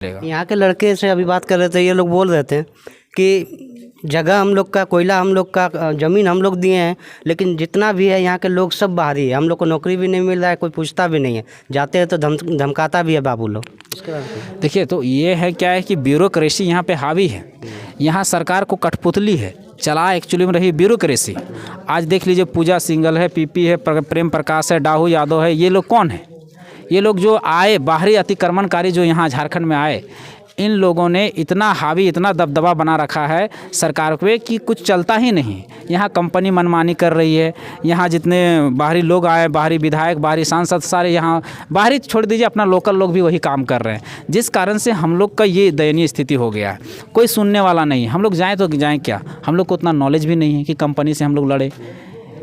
मिलेगा। यहाँ के लड़के से अभी बात कर रहे थे, ये लोग बोल रहे थे कि जगह हम लोग का, कोयला हम लोग का, ज़मीन हम लोग दिए हैं, लेकिन जितना भी है यहाँ के लोग सब बाहरी है, हम लोग को नौकरी भी नहीं मिल रहा है, कोई पूछता भी नहीं है, जाते हैं तो धमकाता भी है बाबू लोग। उसके बाद देखिए, तो ये है क्या है कि ब्यूरोक्रेसी यहाँ पे हावी है। यहाँ सरकार को कठपुतली है, चला एक्चुअली में रही ब्यूरोक्रेसी। आज देख लीजिए, पूजा सिंघल है, पीपी है, प्रेम प्रकाश है, डाहू यादव है, ये लोग कौन है? ये लोग जो आए बाहरी अतिक्रमणकारी जो यहाँ झारखंड में आए, इन लोगों ने इतना हावी, इतना दबदबा बना रखा है सरकार पे कि कुछ चलता ही नहीं। यहाँ कंपनी मनमानी कर रही है। यहाँ जितने बाहरी लोग आए, बाहरी विधायक, बाहरी सांसद, सारे यहाँ बाहरी छोड़ दीजिए, अपना लोकल लोग भी वही काम कर रहे हैं, जिस कारण से हम लोग का ये दयनीय स्थिति हो गया है। कोई सुनने वाला नहीं। हम लोग जाएँ तो जाएँ क्या? हम लोग को उतना नॉलेज भी नहीं है कि कंपनी से हम लोग लड़े।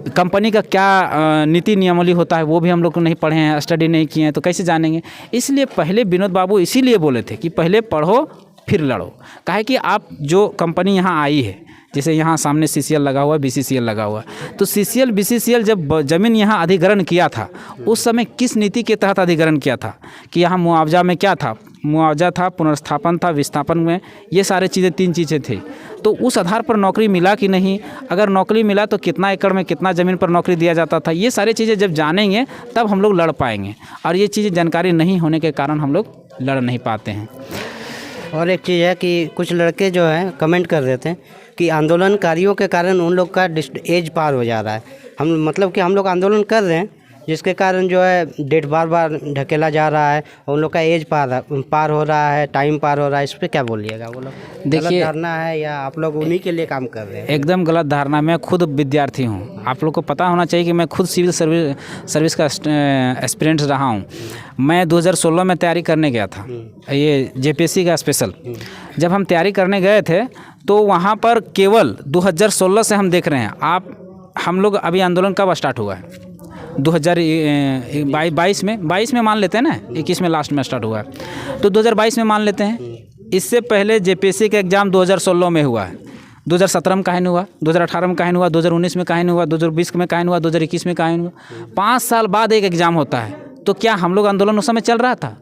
कंपनी का क्या नीति नियमावली होता है वो भी हम लोग को नहीं पढ़े हैं, स्टडी नहीं किए हैं, तो कैसे जानेंगे? इसलिए पहले विनोद बाबू इसीलिए बोले थे कि पहले पढ़ो फिर लड़ो। काहे कि आप जो कंपनी यहाँ आई है, जैसे यहाँ सामने CCL लगा हुआ है, BCCL लगा हुआ है, तो CCL BCCL जब ज़मीन यहाँ अधिग्रहण किया था, उस समय किस नीति के तहत अधिग्रहण किया था कि यहाँ मुआवजा में क्या था? मुआवजा था, पुनर्स्थापन था, विस्थापन में, ये सारे चीज़ें, 3 चीज़ें थी। तो उस आधार पर नौकरी मिला कि नहीं, अगर नौकरी मिला तो कितना एकड़ में कितना ज़मीन पर नौकरी दिया जाता था, ये सारी चीज़ें जब जानेंगे तब हम लोग लड़ पाएंगे। और ये चीज़ें जानकारी नहीं होने के कारण हम लोग लड़ नहीं पाते हैं। और एक चीज़ है कि कुछ लड़के जो हैं कमेंट कर देते हैं कि आंदोलनकारियों के कारण उन लोग का एज पार हो जा रहा है। हम मतलब कि हम लोग आंदोलन कर रहे हैं, जिसके कारण जो है डेट बार बार ढकेला जा रहा है, उन लोग का एज पार हो रहा है, टाइम पार हो रहा है। इस पर क्या बोलिएगा? वो लोग गलत धारणा है या आप लोग उन्हीं के लिए काम कर रहे हैं? एकदम गलत धारणा। मैं खुद विद्यार्थी हूँ, आप लोग को पता होना चाहिए कि मैं खुद सिविल सर्विस का एस्पिरेंट रहा हूँ। मैं 2016 में तैयारी करने गया था, ये JPSC का स्पेशल। जब हम तैयारी करने गए थे तो वहाँ पर केवल 2016 से हम देख रहे हैं। हम लोग अभी आंदोलन कब स्टार्ट हुआ है? 2022 में मान लेते हैं ना, 21 में लास्ट में स्टार्ट हुआ है, तो 2022 में मान लेते हैं। इससे पहले JPSC का एग्ज़ाम 2016 में हुआ है। 2017 में काहे नहीं हुआ? 2018 में काहे नहीं हुआ? 2019 में काहे नहीं हुआ? 2020 में काहे नहीं हुआ? 2021 में काहे नहीं हुआ? 5 साल बाद एक एग्ज़ाम होता है। तो क्या हम लोग आंदोलन उस समय चल रहा था?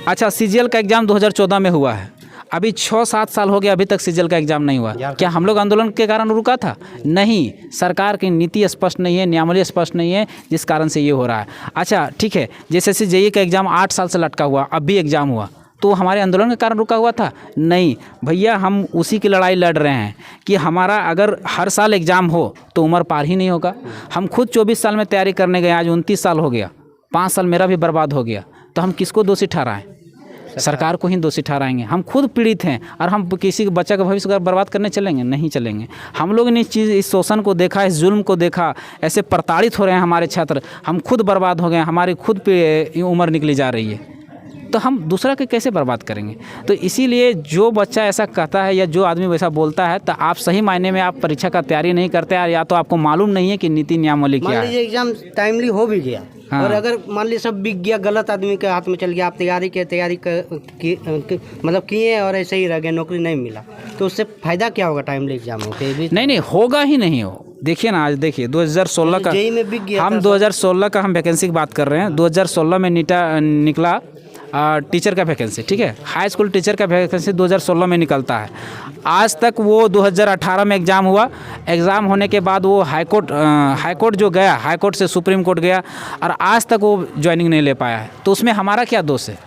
अच्छा, CGL का एग्ज़ाम 2014 में हुआ है, अभी 6-7 साल हो गया, अभी तक CGL का एग्ज़ाम नहीं हुआ। क्या हम लोग आंदोलन के कारण रुका था? नहीं। सरकार की नीति स्पष्ट नहीं है, नियमावली स्पष्ट नहीं है, जिस कारण से ये हो रहा है। अच्छा ठीक है, जैसे JEE का एग्ज़ाम 8 साल से लटका हुआ, अब भी एग्ज़ाम हुआ, तो हमारे आंदोलन के कारण रुका हुआ था? नहीं भैया, हम उसी की लड़ाई लड़ रहे हैं कि हमारा अगर हर साल एग्ज़ाम हो तो उम्र पार ही नहीं होगा। हम खुद 24 साल में तैयारी करने गए, आज 29 साल हो गया, 5 साल मेरा भी बर्बाद हो गया, तो हम किसको दोषी ठहराएं? सरकार को ही दोषी ठहराएंगे। हम खुद पीड़ित हैं और हम किसी के बच्चा का भविष्य का बर्बाद करने चलेंगे? नहीं चलेंगे। हम लोगों ने इस शोषण को देखा, इस जुल्म को देखा, ऐसे प्रताड़ित हो रहे हैं हमारे छात्र, हम खुद बर्बाद हो गए, हमारी खुद पे उम्र निकली जा रही है, तो हम दूसरा के कैसे बर्बाद करेंगे? तो इसीलिए जो बच्चा ऐसा कहता है या जो आदमी वैसा बोलता है, तो आप सही मायने में आप परीक्षा का तैयारी नहीं करते हैं, या तो आपको मालूम नहीं है कि नीति नियमावली क्या है। मान लीजिए एग्जाम टाइमली हो भी गया, हाँ। और अगर मान लीजिए सब बिक गया, गलत आदमी के हाथ में चल गया, आप तैयारी मतलब किए और ऐसे ही रह गए, नौकरी नहीं मिला, तो उससे फ़ायदा क्या होगा? टाइमली एग्जाम हो के नहीं होगा ही नहीं हो। देखिए ना, आज देखिए 2016 का JEE में बिक गया, हम 2016 का हम वैकेंसी की बात कर रहे हैं। 2016 में निकला टीचर का वैकेंसी, ठीक है, हाई स्कूल टीचर का वैकेंसी 2016 में निकलता है। आज तक वो 2018 में एग्ज़ाम हुआ, एग्ज़ाम होने के बाद वो हाई कोर्ट जो गया, हाई कोर्ट से सुप्रीम कोर्ट गया, और आज तक वो ज्वाइनिंग नहीं ले पाया है। तो उसमें हमारा क्या दोष है?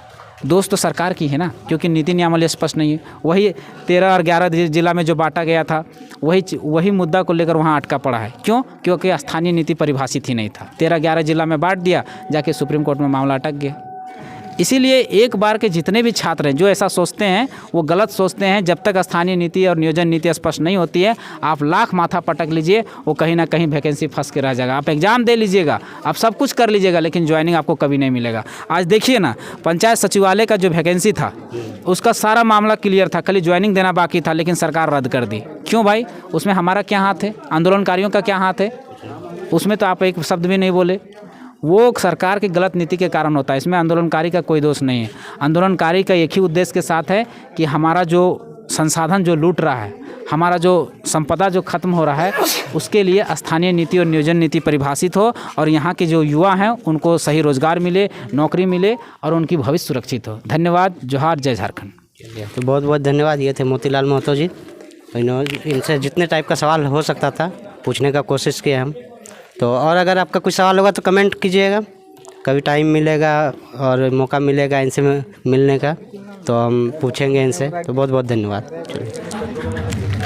दोष तो सरकार की है ना, क्योंकि नीति नियमावली स्पष्ट नहीं है। वही 13 और 11 जिला में जो बांटा गया था, वही मुद्दा को लेकर वहाँ अटका पड़ा है। क्यों? क्योंकि स्थानीय नीति परिभाषित ही नहीं था। 13-11 जिला में बांट दिया, जाके सुप्रीम कोर्ट में मामला अटक गया। इसीलिए एक बार के जितने भी छात्र हैं जो ऐसा सोचते हैं, वो गलत सोचते हैं। जब तक स्थानीय नीति और नियोजन नीति स्पष्ट नहीं होती है, आप लाख माथा पटक लीजिए, वो कहीं ना कहीं वैकेंसी फंस के रह जाएगा। आप एग्ज़ाम दे लीजिएगा, आप सब कुछ कर लीजिएगा, लेकिन ज्वाइनिंग आपको कभी नहीं मिलेगा। आज देखिए ना, पंचायत सचिवालय का जो वैकेंसी था, उसका सारा मामला क्लियर था, खाली ज्वाइनिंग देना बाकी था, लेकिन सरकार रद्द कर दी। क्यों भाई? उसमें हमारा क्या हाथ है? आंदोलनकारियों का क्या हाथ है? उसमें तो आप एक शब्द भी नहीं बोले। वो सरकार की गलत नीति के कारण होता है, इसमें आंदोलनकारी का कोई दोष नहीं है। आंदोलनकारी का एक ही उद्देश्य के साथ है कि हमारा जो संसाधन जो लूट रहा है, हमारा जो संपदा जो खत्म हो रहा है उसके लिए स्थानीय नीति और नियोजन नीति परिभाषित हो और यहाँ के जो युवा हैं उनको सही रोजगार मिले, नौकरी मिले और उनकी भविष्य सुरक्षित हो। धन्यवाद। जोहार, जय झारखंड। तो बहुत बहुत धन्यवाद। ये थे मोतीलाल महतो जी। इनसे जितने टाइप का सवाल हो सकता था पूछने का कोशिश किया हम। तो और अगर आपका कुछ सवाल होगा तो कमेंट कीजिएगा, कभी टाइम मिलेगा और मौका मिलेगा इनसे मिलने का तो हम पूछेंगे इनसे। तो बहुत बहुत धन्यवाद। चलिए।